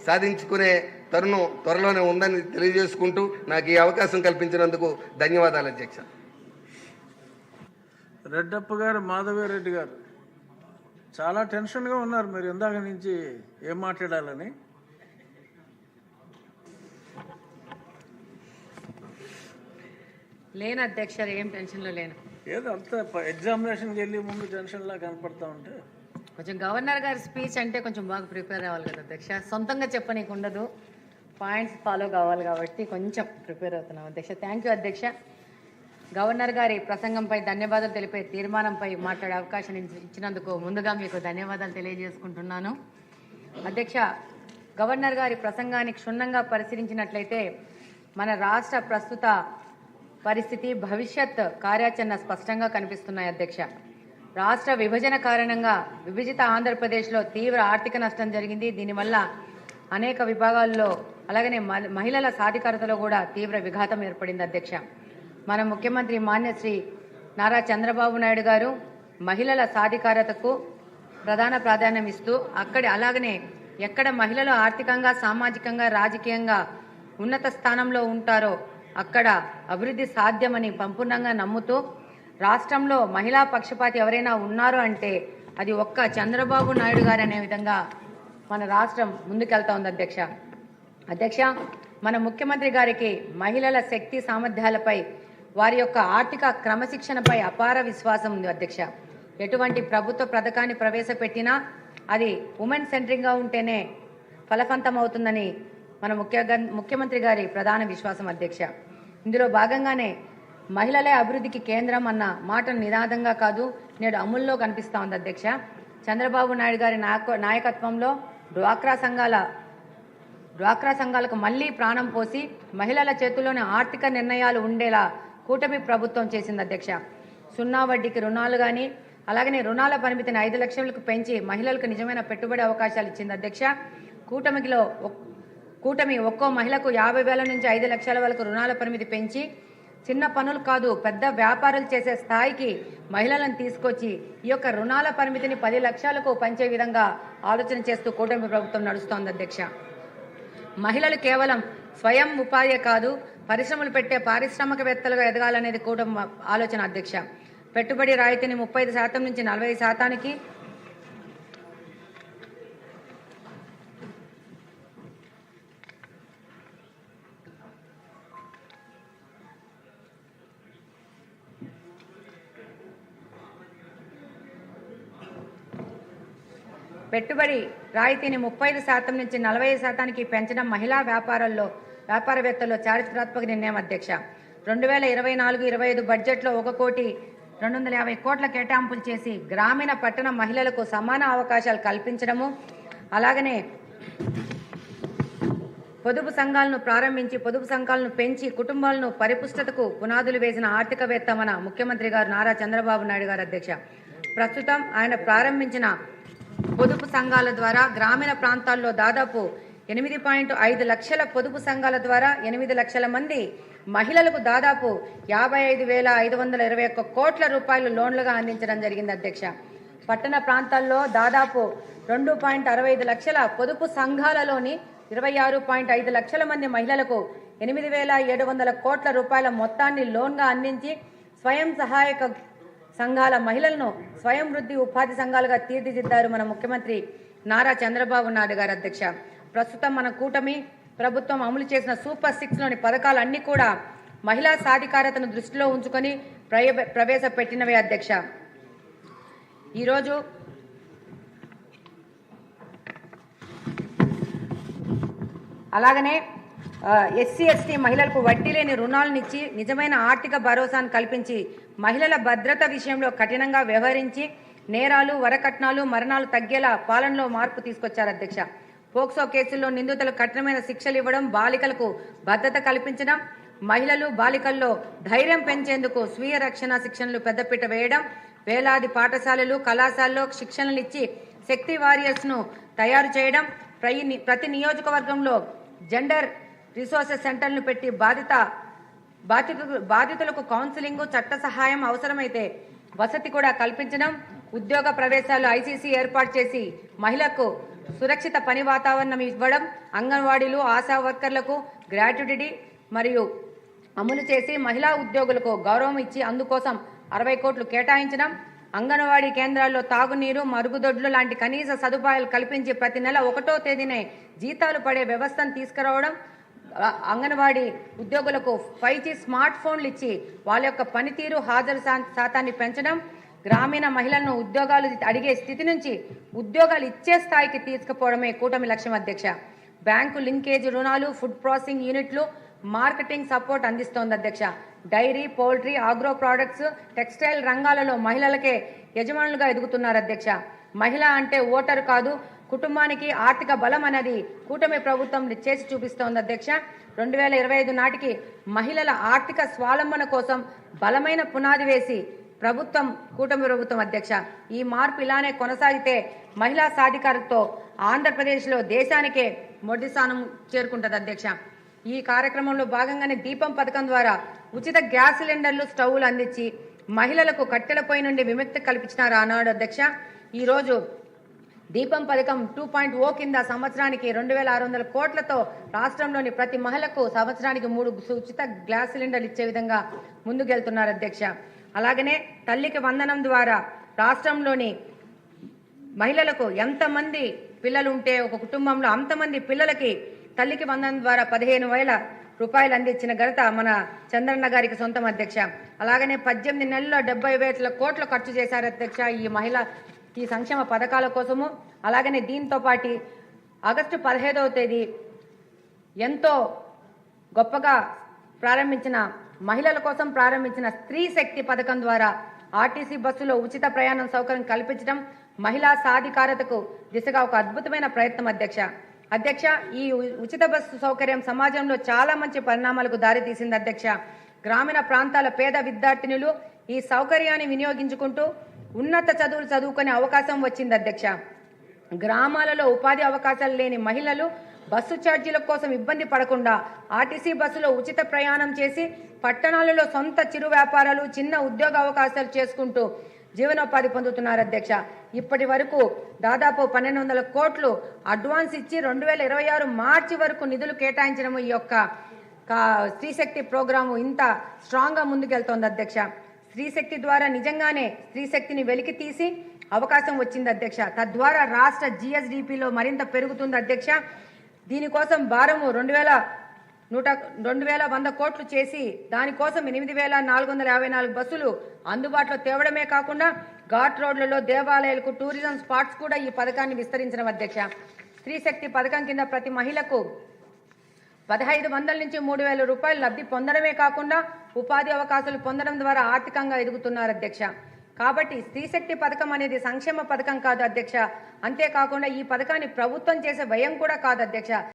సాధించుకునే తరుణం త్వరలోనే ఉందని తెలియజేసుకుంటూ నాకు ఈ అవకాశం కల్పించినందుకు ధన్యవాదాలు అధ్యక్ష. రెడ్డప్ప గారు, మాధవరెడ్డి గారు చాలా టెన్షన్గా ఉన్నారు మీరు ఇందాక నుంచి ఏం మాట్లాడాలని. లేను అధ్యక్ష, ఏం టెన్షన్లో లేను. ఏదో అంత ఎగ్జామినేషన్కి వెళ్ళి ముందు టెన్షన్లా కనపడతా ఉంటే కొంచెం గవర్నర్ గారి స్పీచ్ అంటే కొంచెం బాగా ప్రిపేర్ అవ్వాలి కదా అధ్యక్ష. సొంతంగా చెప్పనీకు ఉండదు, పాయింట్స్ ఫాలో కావాలి కాబట్టి కొంచెం ప్రిపేర్ అవుతున్నాం అధ్యక్ష. థ్యాంక్ యూ అధ్యక్ష. గవర్నర్ గారి ప్రసంగంపై ధన్యవాదాలు తెలిపే తీర్మానంపై మాట్లాడే అవకాశం ఇచ్చినందుకు ముందుగా మీకు ధన్యవాదాలు తెలియజేసుకుంటున్నాను అధ్యక్ష. గవర్నర్ గారి ప్రసంగాన్ని క్షుణ్ణంగా పరిశీలించినట్లయితే మన రాష్ట్ర ప్రస్తుత పరిస్థితి, భవిష్యత్ కార్యాచరణ స్పష్టంగా కనిపిస్తున్నాయి అధ్యక్ష. రాష్ట్ర విభజన కారణంగా విభజిత ఆంధ్రప్రదేశ్లో తీవ్ర ఆర్థిక నష్టం జరిగింది. దీనివల్ల అనేక విభాగాల్లో అలాగనే మహిళల సాధికారతలో కూడా తీవ్ర విఘాతం ఏర్పడింది అధ్యక్ష. మన ముఖ్యమంత్రి మాన్యశ్రీ నారా చంద్రబాబు నాయుడు గారు మహిళల సాధికారతకు ప్రధాన ప్రాధాన్యం ఇస్తూ అలాగనే ఎక్కడ మహిళలు ఆర్థికంగా, సామాజికంగా, రాజకీయంగా ఉన్నత స్థానంలో ఉంటారో అక్కడ అభివృద్ధి సాధ్యమని సంపూర్ణంగా నమ్ముతూ రాష్ట్రంలో మహిళా పక్షపాతి ఎవరైనా ఉన్నారు అంటే అది ఒక్క చంద్రబాబు నాయుడు గారు అనే విధంగా మన రాష్ట్రం ముందుకెళ్తా ఉంది అధ్యక్ష. అధ్యక్ష, మన ముఖ్యమంత్రి గారికి మహిళల శక్తి సామర్థ్యాలపై, వారి యొక్క ఆర్థిక క్రమశిక్షణపై అపార విశ్వాసం ఉంది అధ్యక్ష. ఎటువంటి ప్రభుత్వ పథకాన్ని ప్రవేశపెట్టినా అది ఉమెన్ సెంట్రింగ్గా ఉంటేనే ఫలవంతం అవుతుందని మన ముఖ్యమంత్రి గారి ప్రధాన విశ్వాసం అధ్యక్ష. ఇందులో భాగంగానే మహిళలే అభివృద్ధికి కేంద్రం అన్న మాటను నినాదంగా కాదు నేడు అమల్లో కనిపిస్తూ ఉంది అధ్యక్ష. చంద్రబాబు నాయుడు గారి నాయకత్వంలో డ్వాక్రా సంఘాలకు మళ్లీ ప్రాణం పోసి మహిళల చేతుల్లోనే ఆర్థిక నిర్ణయాలు ఉండేలా కూటమి ప్రభుత్వం చేసింది అధ్యక్ష. 0 వడ్డీకి రుణాలు కానీ అలాగనే రుణాల పరిమితిని 5 లక్షలకు పెంచి మహిళలకు నిజమైన పెట్టుబడి అవకాశాలు ఇచ్చింది అధ్యక్ష. కూటమి ఒక్కో మహిళకు 50,000 నుంచి 5 లక్షల వరకు రుణాల పరిమితి పెంచి చిన్న పనులు కాదు పెద్ద వ్యాపారాలు చేసే స్థాయికి మహిళలను తీసుకొచ్చి ఈ యొక్క రుణాల పరిమితిని 10 లక్షలకు పెంచే విధంగా ఆలోచన చేస్తూ కూటమి ప్రభుత్వం నడుస్తోంది అధ్యక్ష. మహిళలు కేవలం స్వయం ఉపాధి కాదు, పరిశ్రమలు పెట్టే పారిశ్రామికవేత్తలుగా ఎదగాలనేది కూటమి ఆలోచన అధ్యక్ష. పెట్టుబడి రాయితీని 35% నుంచి 40%కి, పెట్టుబడి రాయితీని 35% నుంచి 40%కి పెంచడం మహిళా వ్యాపారవేత్తల్లో చారిత్రాత్మక నిర్ణయం అధ్యక్ష. 2024-25 బడ్జెట్లో 1,250 కోట్ల కేటాయింపులు చేసి గ్రామీణ పట్టణ మహిళలకు సమాన అవకాశాలు కల్పించడము, అలాగనే పొదుపు సంఘాలను ప్రారంభించి పొదుపు సంఘాలను పెంచి కుటుంబాలను పరిపుష్టతకు పునాదులు వేసిన ఆర్థికవేత్త మన ముఖ్యమంత్రి గారు నారా చంద్రబాబు నాయుడు గారు అధ్యక్ష. ప్రస్తుతం ఆయన ప్రారంభించిన పొదుపు సంఘాల ద్వారా గ్రామీణ ప్రాంతాల్లో దాదాపు 8.5 లక్షల పొదుపు సంఘాల ద్వారా 8 లక్షల మంది మహిళలకు దాదాపు 55,521 కోట్ల రూపాయలు లోన్లుగా అందించడం జరిగింది అధ్యక్ష. పట్టణ ప్రాంతాల్లో దాదాపు 2.65 లక్షల పొదుపు సంఘాలలోని 26.5 లక్షల మంది మహిళలకు 8,700 కోట్ల రూపాయల మొత్తాన్ని లోన్గా అందించి స్వయం సహాయక సంఘాల మహిళలను స్వయం వృద్ధి ఉపాధి సంఘాలుగా తీర్చిదిద్దారు మన ముఖ్యమంత్రి నారా చంద్రబాబు నాయుడు గారు అధ్యక్ష. ప్రస్తుతం మన కూటమి ప్రభుత్వం అమలు చేసిన సూపర్ 6లోని పథకాలన్నీ కూడా మహిళా సాధికారతను దృష్టిలో ఉంచుకొని ప్రవేశపెట్టినవే అధ్యక్ష. ఈరోజు అలాగనే SC/ST మహిళలకు వడ్డీ లేని రుణాలనిచ్చి నిజమైన ఆర్థిక భరోసాను కల్పించి మహిళల భద్రత విషయంలో కఠినంగా వ్యవహరించి నేరాలు, వరకట్నాలు, మరణాలు తగ్గేలా పాలనలో మార్పు తీసుకొచ్చారు అధ్యక్ష. పోక్సో కేసుల్లో నిందితులకు కఠినమైన శిక్షలు ఇవ్వడం, బాలికలకు భద్రత కల్పించడం, మహిళలు బాలికల్లో ధైర్యం పెంచేందుకు స్వీయ రక్షణ శిక్షణలు పెద్దపీట వేయడం, వేలాది పాఠశాలలు, కళాశాలలో శిక్షణలు ఇచ్చి శక్తి వారియర్స్ను తయారు చేయడం, ప్రతి నియోజకవర్గంలో జెండర్ రిసోర్సెస్ సెంటర్లను పెట్టి బాధితులకు కౌన్సిలింగ్, చట్ట సహాయం, అవసరమైతే వసతి కూడా కల్పించడం, ఉద్యోగ ప్రవేశాలు ICC ఏర్పాటు చేసి మహిళకు సురక్షిత పని వాతావరణం ఇవ్వడం, అంగన్వాడీలు, ఆశా వర్కర్లకు గ్రాట్యుటీ మరియు అమలు చేసి మహిళా ఉద్యోగులకు గౌరవం ఇచ్చి అందుకోసం 60 కోట్లు కేటాయించడం, అంగన్వాడీ కేంద్రాల్లో తాగునీరు, మరుగుదొడ్లు లాంటి కనీస సదుపాయాలు కల్పించి ప్రతి నెల 1వ తేదీనే జీతాలు పడే వ్యవస్థను తీసుకురావడం, అంగన్వాడీ ఉద్యోగులకు 5G స్మార్ట్ ఫోన్లు ఇచ్చి వాళ్ళ యొక్క పనితీరు, హాజరు శాతాన్ని పెంచడం, గ్రామీణ మహిళలను ఉద్యోగాలు అడిగే స్థితి నుంచి ఉద్యోగాలు ఇచ్చే స్థాయికి తీసుకుపోవడమే కూటమి లక్ష్యం అధ్యక్ష. బ్యాంకు లింకేజ్ రుణాలు, ఫుడ్ ప్రాసెసింగ్ యూనిట్లు, మార్కెటింగ్ సపోర్ట్ అందిస్తోంది అధ్యక్ష. Dairy, poultry, agro products, textile రంగాలలో మహిళలకే యజమానులుగా ఎదుగుతున్నారు అధ్యక్ష. మహిళ అంటే ఓటరు కాదు, కుటుంబానికి ఆర్థిక బలం అనేది కూటమి ప్రభుత్వం చేసి చూపిస్తోంది అధ్యక్ష. 2025 నాటికి మహిళల ఆర్థిక స్వావలంబన కోసం బలమైన పునాది వేసి కూటమి ప్రభుత్వం అధ్యక్ష. ఈ మార్పు ఇలానే కొనసాగితే మహిళా సాధికారతతో ఆంధ్రప్రదేశ్లో దేశానికే మొదటి స్థానం చేరుకుంటుంది అధ్యక్ష. ఈ కార్యక్రమంలో భాగంగానే దీపం పథకం ద్వారా ఉచిత గ్యాస్ సిలిండర్లు, స్టవ్లు అందించి మహిళలకు కట్టెల పొయ్యి నుండి విముక్తి కల్పించినారు ఆనాడు అధ్యక్ష. ఈరోజు దీపం పథకం 2.0 కింద సంవత్సరానికి 2600 కోట్లతో రాష్ట్రంలోని ప్రతి మహిళకు సంవత్సరానికి 3 ఉచిత గ్యాస్ సిలిండర్లు ఇచ్చే విధంగా ముందుకెళ్తున్నారు అధ్యక్ష. అలాగనే తల్లికి వందనం ద్వారా రాష్ట్రంలోని మహిళలకు ఎంతమంది పిల్లలు ఉంటే ఒక కుటుంబంలో అంతమంది పిల్లలకి తల్లికి వందనం ద్వారా 15,000 రూపాయలు అందించిన ఘనత మన చంద్రన్న గారికి సొంతం అధ్యక్ష. అలాగనే 18 నెలల్లో 70,000 కోట్లు ఖర్చు చేశారు అధ్యక్ష ఈ సంక్షేమ పథకాల కోసము. అలాగనే దీంతో పాటు ఆగస్టు 15వ తేదీ ఎంతో గొప్పగా ప్రారంభించిన మహిళల కోసం ప్రారంభించిన స్త్రీ శక్తి పథకం ద్వారా ఆర్టీసీ బస్సులో ఉచిత ప్రయాణం సౌకర్యం కల్పించడం మహిళా సాధికారతకు దిశగా ఒక అద్భుతమైన ప్రయత్నం అధ్యక్ష. ఈ ఉచిత బస్సు సౌకర్యం సమాజంలో చాలా మంచి పరిణామాలకు దారితీసింది అధ్యక్ష. గ్రామీణ ప్రాంతాల పేద విద్యార్థినులు ఈ సౌకర్యాన్ని వినియోగించుకుంటూ ఉన్నత చదువులు చదువుకునే అవకాశం వచ్చింది అధ్యక్ష. గ్రామాలలో ఉపాధి అవకాశాలు లేని మహిళలు బస్సు ఛార్జీల కోసం ఇబ్బంది పడకుండా ఆర్టీసీ బస్సులో ఉచిత ప్రయాణం చేసి పట్టణాలలో సొంత చిరు వ్యాపారాలు, చిన్న ఉద్యోగ అవకాశాలు చేసుకుంటూ జీవనోపాధి పొందుతున్నారు అధ్యక్ష. ఇప్పటి వరకు దాదాపు 1,200 కోట్లు అడ్వాన్స్ ఇచ్చి 2026 మార్చి వరకు నిధులు కేటాయించడం ఈ యొక్క స్త్రీశక్తి ప్రోగ్రాము ఇంత స్ట్రాంగ్గా ముందుకెళ్తోంది అధ్యక్ష. స్త్రీశక్తి ద్వారా నిజంగానే స్త్రీశక్తిని వెలికి తీసి అవకాశం వచ్చింది అధ్యక్ష. తద్వారా రాష్ట్ర GSDPలో మరింత పెరుగుతుంది అధ్యక్ష. దీనికోసం భారము 2,100 కోట్లు చేసి దానికోసం 8,454 బస్సులు అందుబాటులో తేవడమే కాకుండా ఘాట్ రోడ్లలో, దేవాలయాలకు, టూరిజం స్పాట్స్ కూడా ఈ పథకాన్ని విస్తరించడం అధ్యక్ష. స్త్రీశక్తి పథకం కింద ప్రతి మహిళకు 1,500 నుంచి 3,000 రూపాయలు లబ్ధి పొందడమే కాకుండా ఉపాధి అవకాశాలు పొందడం ద్వారా ఆర్థికంగా ఎదుగుతున్నారు అధ్యక్ష. కాబట్టి స్త్రీశక్తి పథకం అనేది సంక్షేమ పథకం కాదు అధ్యక్ష. అంతేకాకుండా ఈ పథకాన్ని ప్రభుత్వం చేసే వ్యయం కూడా కాదు అధ్యక్ష.